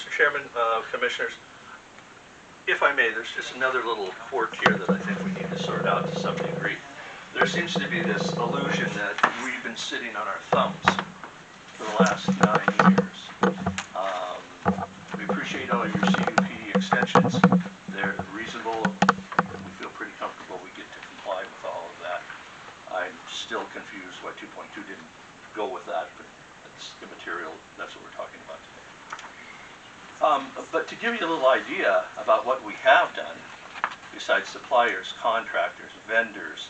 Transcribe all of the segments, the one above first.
Mr. Chairman, Commissioners, if I may, there's just another little quirk here that I think we need to sort out to some degree. There seems to be this illusion that we've been sitting on our thumbs for the last 9 years. We appreciate all your CUP extensions. They're reasonable. We feel pretty comfortable we get to comply with all of that. I'm still confused why 2.2 didn't go with that, but that's immaterial. That's what we're talking about today. But to give you a little idea about what we have done, besides suppliers, contractors, vendors,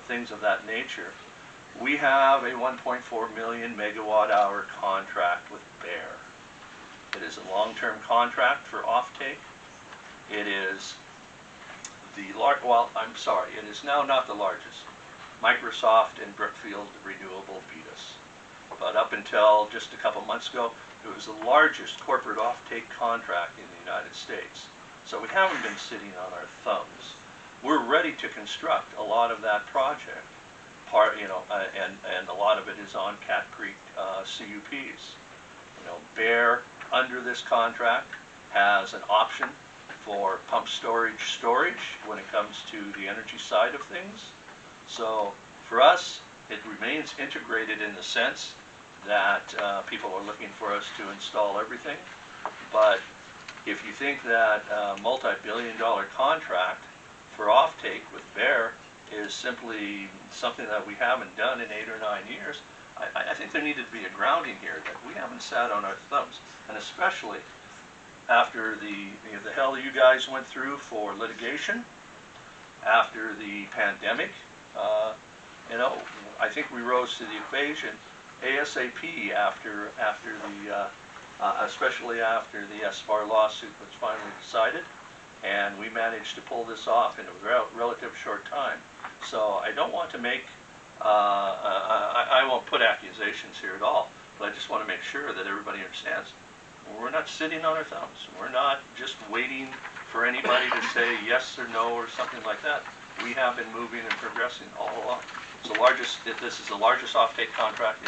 things of that nature, we have a 1.4 million megawatt hour contract with Bear. It is a long-term contract for offtake. It is the it is now not the largest. Microsoft and Brookfield Renewable beat us. But up until just a couple months ago, it was the largest corporate offtake contract in the United States. So we haven't been sitting on our thumbs. We're ready to construct a lot of that project. And a lot of it is on Cat Creek CUPs. Bear, under this contract, has an option for pump storage when it comes to the energy side of things. So for us, it remains integrated in the sense that people are looking for us to install everything. But if you think that a multi-billion-dollar contract for offtake with Bear is simply something that we haven't done in 8 or 9 years, I think there needed to be a grounding here that we haven't sat on our thumbs, and especially after the hell you guys went through for litigation, after the pandemic. I think we rose to the occasion ASAP after the especially after the SFAR lawsuit was finally decided, and we managed to pull this off in a relative short time. So I don't want to make I won't put accusations here at all, but I just want to make sure that everybody understands we're not sitting on our thumbs. We're not just waiting for anybody to say yes or no or something like that. We have been moving and progressing all along. This is the largest offtake contract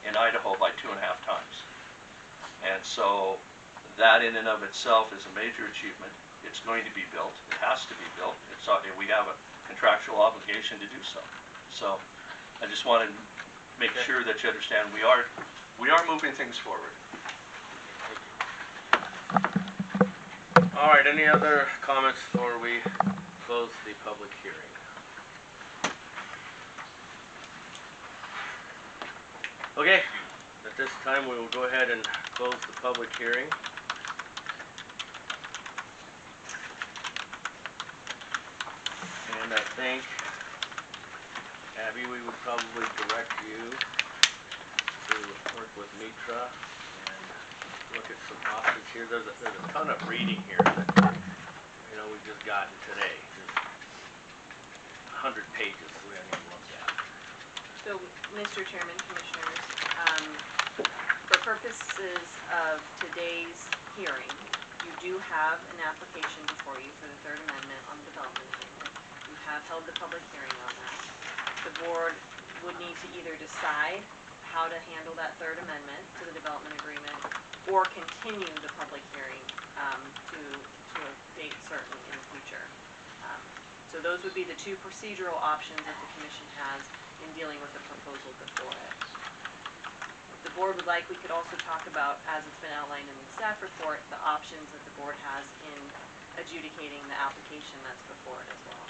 in Idaho by 2.5 times. And so that in and of itself is a major achievement. It's going to be built. It has to be built. We have a contractual obligation to do so. So I just want to make sure that you understand we are moving things forward. All right, any other comments before we close the public hearing? Okay, at this time we will go ahead and close the public hearing. And I think, Abby, we would probably direct you to work with Mitra and look at some options here. There's a ton of reading here that we've just gotten today. Just 100 pages we haven't even looked at. So, Mr. Chairman, Commissioners, for purposes of today's hearing, you do have an application before you for the Third Amendment on the development agreement. You have held the public hearing on that. The board would need to either decide how to handle that Third Amendment to the development agreement or continue the public hearing to a date certain in the future. So those would be the two procedural options that the Commission has in dealing with the proposal before it. If the board would like, we could also talk about, as it's been outlined in the staff report, the options that the board has in adjudicating the application that's before it as well.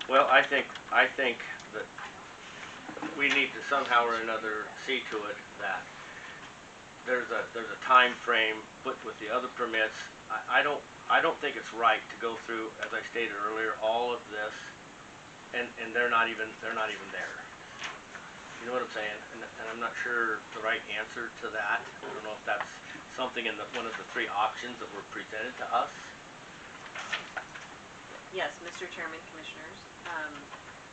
Well, I think that we need to somehow or another see to it that there's a time frame put with the other permits. I don't think it's right to go through, as I stated earlier, all of this, and they're not even there. You know what I'm saying? And I'm not sure the right answer to that. I don't know if that's something in one of the 3 options that were presented to us. Yes, Mr. Chairman, Commissioners.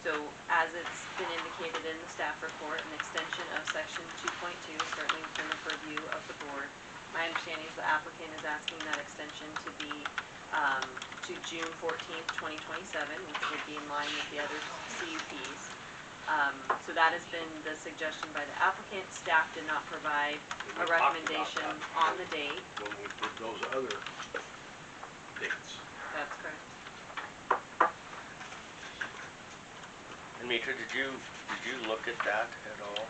So as it's been indicated in the staff report, an extension of section 2.2 is certainly within the purview of the board. My understanding is the applicant is asking that extension to be to June 14th, 2027, which would be in line with the other CUPs. So that has been the suggestion by the applicant. Staff did not provide We a talked about recommendation that on the date. when we did those other dates. That's correct. And Mitra, did you look at that at all?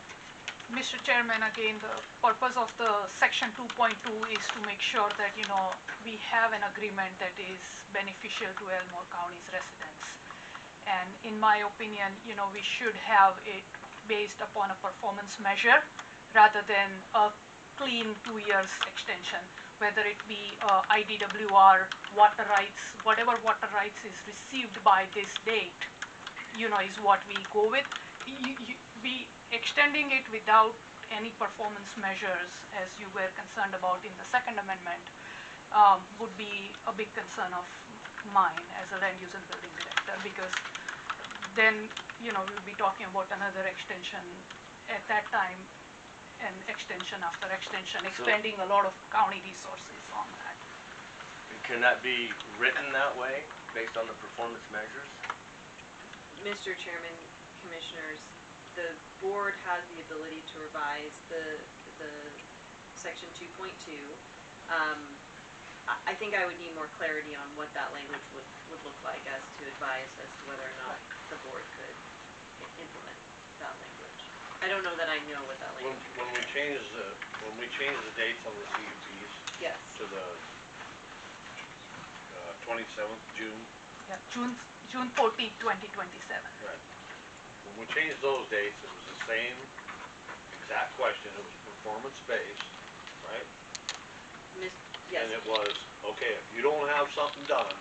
Mr. Chairman, again, the purpose of the section 2.2 is to make sure that, we have an agreement that is beneficial to Elmore County's residents. And in my opinion, we should have it based upon a performance measure rather than a clean 2 years extension, whether it be IDWR, water rights, whatever water rights is received by this date, is what we go with. We extending it without any performance measures, as you were concerned about in the second amendment, would be a big concern of mine as a land use and building director, because then, we'll be talking about another extension at that time, and extension after extension, expending a lot of county resources on that. Can that be written that way, based on the performance measures? Mr. Chairman, Commissioners, the board has the ability to revise the section 2.2. I think I would need more clarity on what that language would look like as to advise as to whether or not the board could implement that language. I don't know that I know what that language When we change the dates on the CUPs Yes. to the 27th June, Yeah, June 14th, 2027. right? When we changed those dates, it was the same exact question. It was performance based, right? Yes. And it was, okay, if you don't have something done,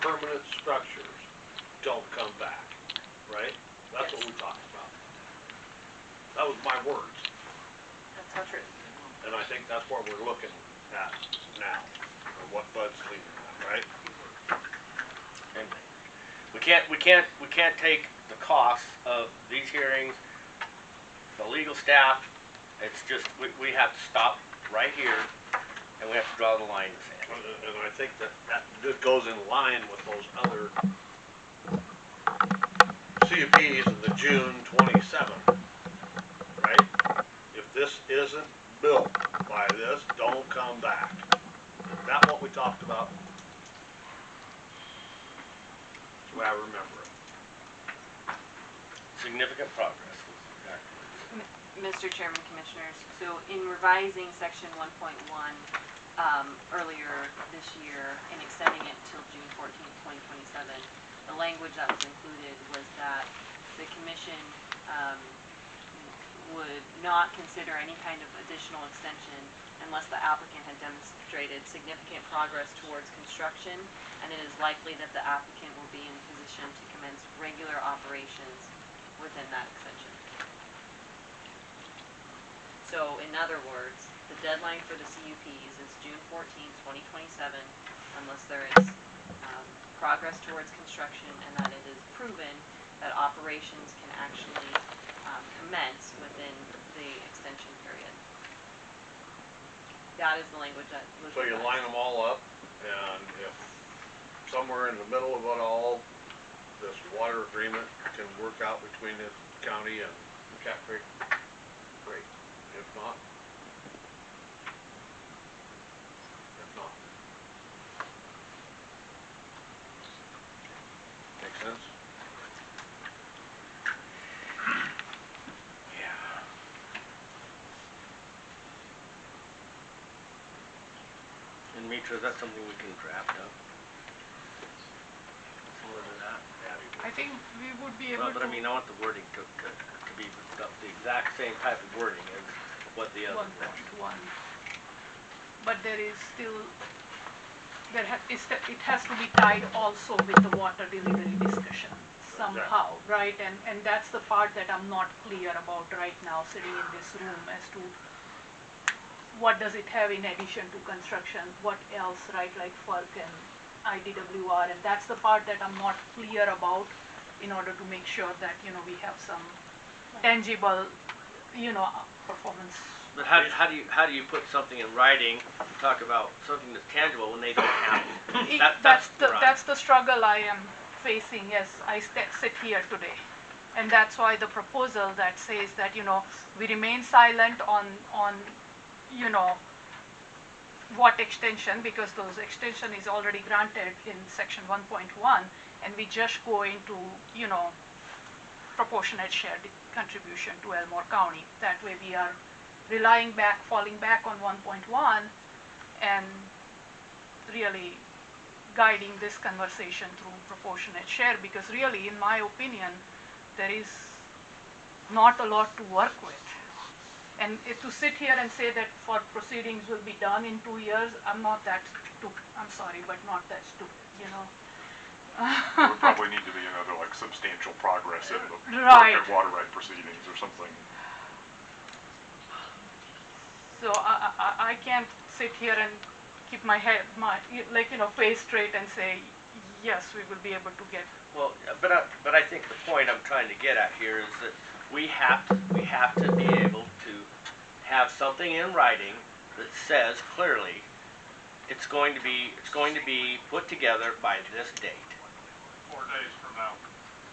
permanent structures don't come back, right? That's what Yes. we talked about. That was my words. That's not true. And I think that's what we're looking at now, or what Bud's leading at, right? And we can't take the costs of these hearings, the legal staff. It's just, we have to stop right here, and we have to draw the line in the sand. And I think that just goes in line with those other CUPs in the June 27th, right? If this isn't built by this, don't come back. Is that what we talked about? That's the way I remember it. Significant progress was exactly. Mr. Chairman, Commissioners, so in revising section 1.1 earlier this year and extending it until June 14th, 2027, the language that was included was that the commission would not consider any kind of additional extension unless the applicant had demonstrated significant progress towards construction, and it is likely that the applicant will be in a position to commence regular operations within that extension. So, in other words, the deadline for the CUPs is June 14th, 2027, unless there is progress towards construction and that it is proven that operations can actually commence within the extension period. That is the language that was So you revised. line them all up, and if somewhere in the middle of it all, this water agreement can work out between the county and Cat Creek, great. If not, Make sense? Yeah. And Mitra, is that something we can draft up? Similar to that? I think we would be able Well, but to. I mean, I want the wording to be the exact same type of wording as what the other was. 1.1. But there is still, it has to be tied also with the water delivery discussion somehow, right? And that's the part that I'm not clear about right now, sitting in this room, as to what does it have in addition to construction, what else, right, like FERC and IDWR, and that's the part that I'm not clear about, in order to make sure that, we have some tangible performance. But how do you put something in writing, talk about something that's tangible when they don't have it? That's That's the struggle I am facing as I sit here today. And that's why the proposal that says that, we remain silent on what extension, because those extension is already granted in section 1.1, and we just go into, proportionate shared contribution to Elmore County. That way we are falling back on 1.1 and really guiding this conversation through proportionate share, because really, in my opinion, there is not a lot to work with. And to sit here and say that for proceedings will be done in 2 years, I'm not that stupid. I'm sorry, but not that stupid, There would probably need to be another like substantial progress in the Right. water right proceedings or something. So I can't sit here and keep my face straight and say, yes, we will be able to get. Well, but I think the point I'm trying to get at here is that we have to be able to have something in writing that says clearly it's going to be put together by this date. 4 days from now.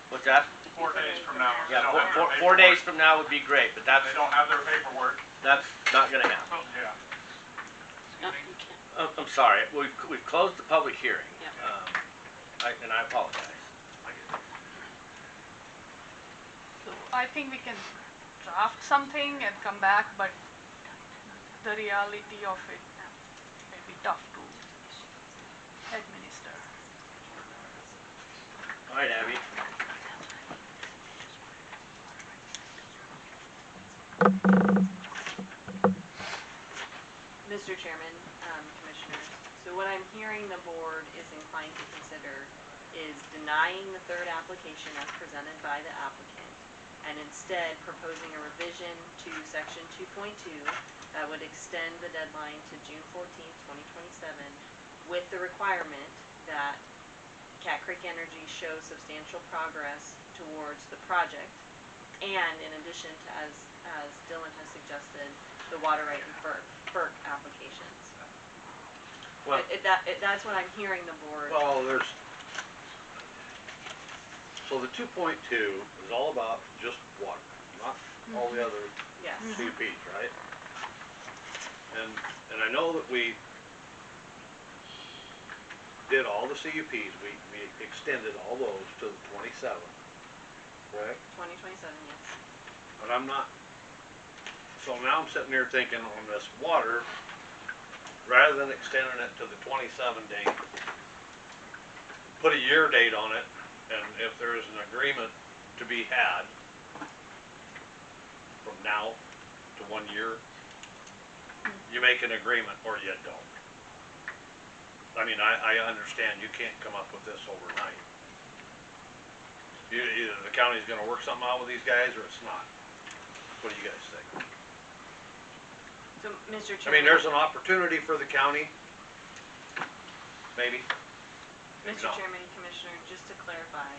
What's that? 4 days from now. Yeah, 4 days from now would be great, but They don't have their paperwork. that's not going to happen. Yeah. No, you can't. I'm sorry. We've closed the public hearing, Yeah. and I apologize. So I think we can draft something and come back, but the reality of it may be tough to administer. All right, Abby. Mr. Chairman, Commissioners, so what I'm hearing the board is inclined to consider is denying the third application as presented by the applicant, and instead proposing a revision to section 2.2 that would extend the deadline to June 14th, 2027, with the requirement that Cat Creek Energy shows substantial progress towards the project, and in addition to, as Dylan has suggested, the water right and FERC applications. Well, That's what I'm hearing the board. Well, so the 2.2 is all about just water, not all the other Yes. CUPs, right? And I know that we did all the CUPs, we extended all those to the 27th, correct? 2027, yes. But I'm not, so now I'm sitting here thinking on this water, rather than extending it to the 27 date, put a year date on it, and if there is an agreement to be had from now to 1 year, you make an agreement or you don't. I mean, I understand you can't come up with this overnight. Either the county's gonna work something out with these guys or it's not. What do you guys think? So, Mr. I Chairman. mean, there's an opportunity for the county, maybe. Mr. No. Chairman, Commissioner, just to clarify,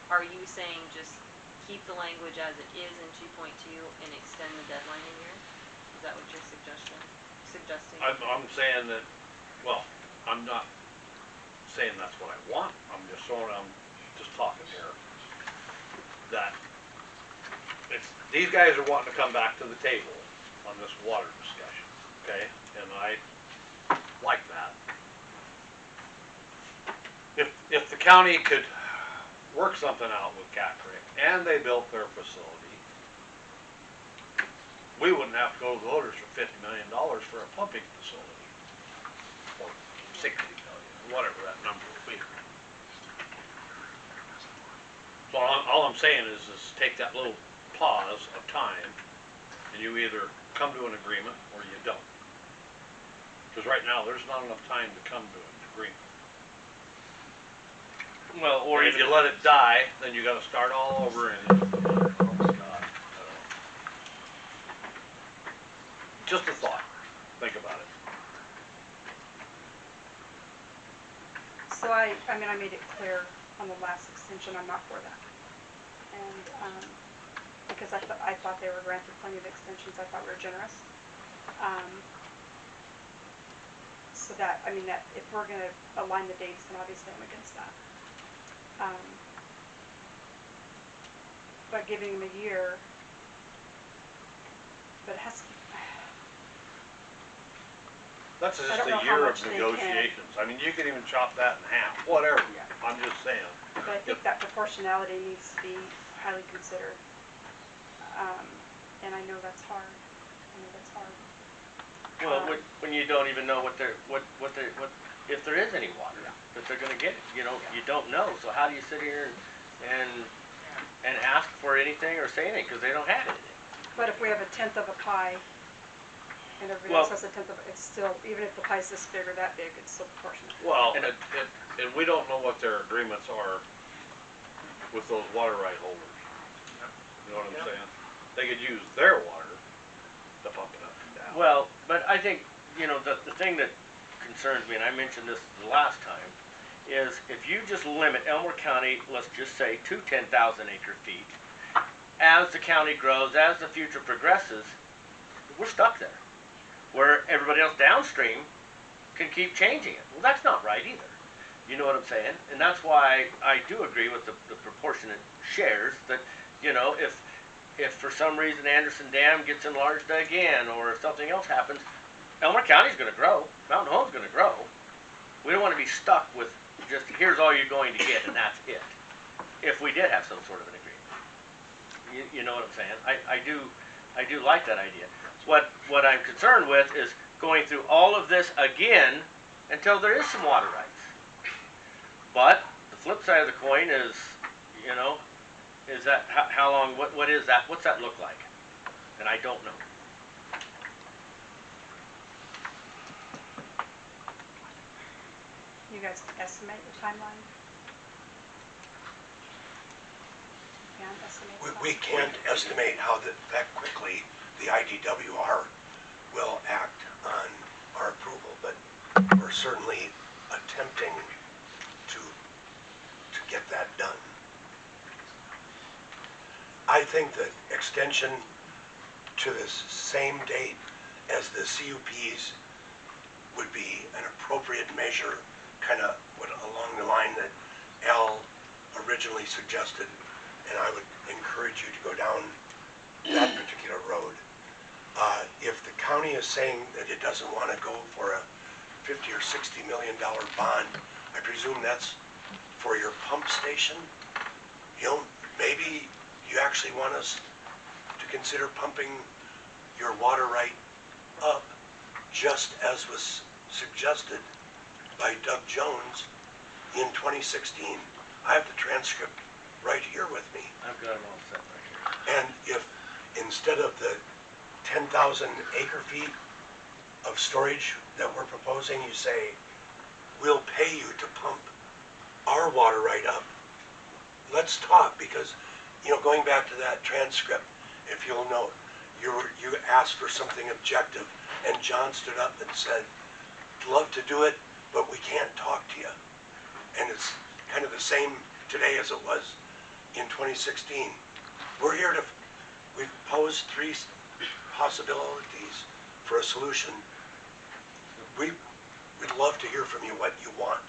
are you saying just keep the language as it is in 2.2 and extend the deadline a year? Is that what you're suggesting? I'm saying that, well, I'm not saying that's what I want, I'm just talking here. That these guys are wanting to come back to the table on this water discussion, okay? And I like that. If the county could work something out with Cat Creek and they built their facility, we wouldn't have to go to the voters for $50 million for a pumping facility. Or 60 million, whatever that number would be. So all I'm saying is take that little pause of time and you either come to an agreement or you don't. Because right now, there's not enough time to come to an agreement. well, or And if even you let it die, then you gotta start all over and, oh my God. Just a thought, think about it. So I mean, I made it clear on the last extension, I'm not for that. And because I thought they were granted plenty of extensions. I thought we were generous. So that, I mean, that if we're gonna align the dates, then obviously I'm against that. But giving them a year, but it has to, That's I just don't know a how year much of they can. negotiations. I mean, you could even chop that in half, whatever. Yeah. I'm just saying. but I think that proportionality needs to be highly considered. And I know that's hard. I know that's hard. Well, when you don't even know what if there is any water that they're gonna get, you don't know. So how do you sit here and ask for anything or say anything, because they don't have anything? But if we have a tenth of a pie, and everybody Well- else has a tenth of it, it's still, even if the pie's this big or that big, it's still proportionate. Well, And- and we don't know what their agreements are with those water right holders. You know what I'm saying? They could use their water to pump it up and down. Well, but I think, the thing that concerns me, and I mentioned this the last time, is if you just limit Elmore County, let's just say, to 10,000 acre feet, as the county grows, as the future progresses, we're stuck there. Where everybody else downstream can keep changing it. Well, that's not right either. You know what I'm saying? And that's why I do agree with the proportionate shares that, if for some reason Anderson Dam gets enlarged again, or if something else happens, Elmore County's gonna grow, Mountain Home's gonna grow. We don't wanna be stuck with just, here's all you're going to get and that's it. If we did have some sort of an agreement. You know what I'm saying? I do like that idea. What I'm concerned with is going through all of this again until there is some water rights. But the flip side of the coin is, is that how long? What is that? What's that look like? And I don't know. You guys estimate the timeline? Can't estimate the We timeline? can't estimate how that quickly the IDWR will act on our approval, but we're certainly attempting to get that done. I think that extension to this same date as the CUPs would be an appropriate measure, kind of along the line that Al originally suggested, and I would encourage you to go down that particular road. If the county is saying that it doesn't want to go for a $50 or $60 million bond, I presume that's for your pump station. Maybe you actually want us to consider pumping your water right up, just as was suggested by Doug Jones in 2016. I have the transcript right here with me. I've got them all set right here. And if instead of the 10,000 acre feet of storage that we're proposing, you say, we'll pay you to pump our water right up, let's talk, because, going back to that transcript, if you'll note, you asked for something objective, and John stood up and said, love to do it, but we can't talk to you. And it's kind of the same today as it was in 2016. We've posed 3 possibilities for a solution. We'd love to hear from you what you want.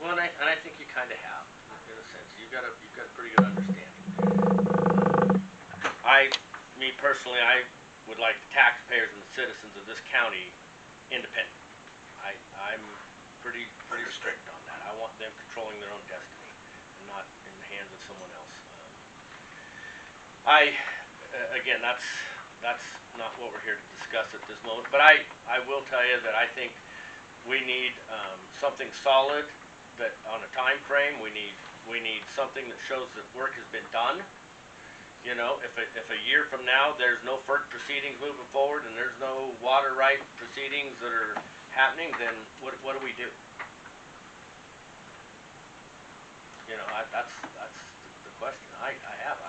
Well, and I think you kind of have, in a sense. You've got a pretty good understanding. Me personally, I would like the taxpayers and the citizens of this county independent. I'm pretty strict on that. I want them controlling their own destiny and not in the hands of someone else. Again, that's not what we're here to discuss at this moment. But I will tell you that I think we need something solid, that on a time frame. We need something that shows that work has been done. If a year from now there's no FERC proceedings moving forward and there's no water right proceedings that are happening, then what do we do? That's the question I have.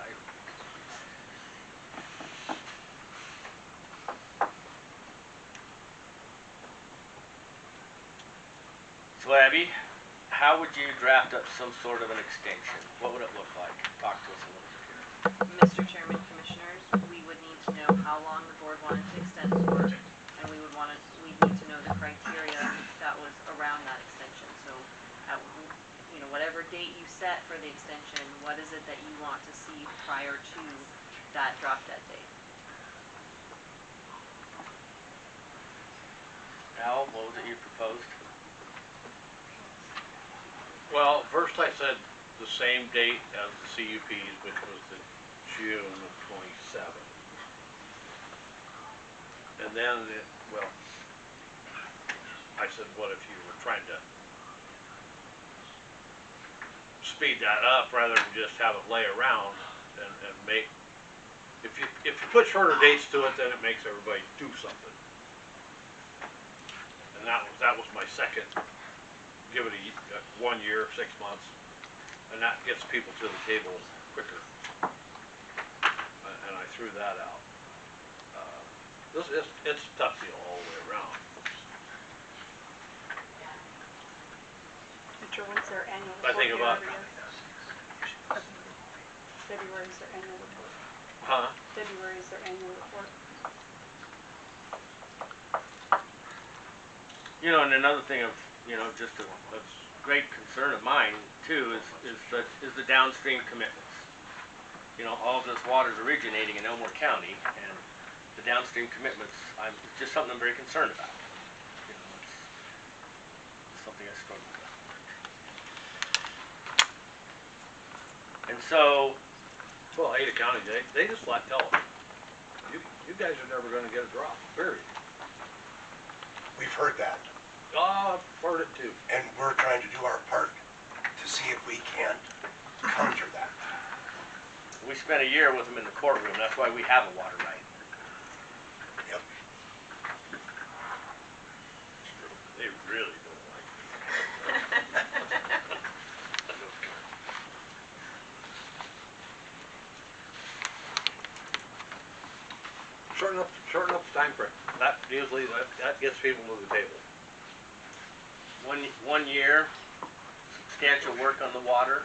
So Abby, how would you draft up some sort of an extension? What would it look like? Talk to us a little bit here. Mr. Chairman, Commissioners, we would need to know how long the board wanted to extend for, and we need to know the criteria that was around that extension. So, whatever date you set for the extension, what is it that you want to see prior to that drop dead date? Al, what was it you proposed? Well, first I said the same date as the CUPs, which was the June of 27. And then, I said, what if you were trying to speed that up rather than just have it lay around and make, if you put shorter dates to it, then it makes everybody do something. And that was my second, give it a 1 year, 6 months, and that gets people to the table quicker. And I threw that out. It's a tough deal all the way around. Winter, when's their annual I report think due about- every year? February is their annual report. Huh? February is their annual report. And another thing of, just a great concern of mine too is the downstream commitments. All of this water is originating in Elmore County, and the downstream commitments, it's just something I'm very concerned about. It's something I struggle with. And so, Well, Ada County, they just flat tell them, you guys are never gonna get a drop, period. We've heard that, Oh, I've heard it too. and we're trying to do our part to see if we can't counter that. we spent a year with them in the courtroom. That's why we have a water right. Yep. They really don't like it. Shorten up the time frame. That usually, that gets people to the table. 1 year, substantial work on the water,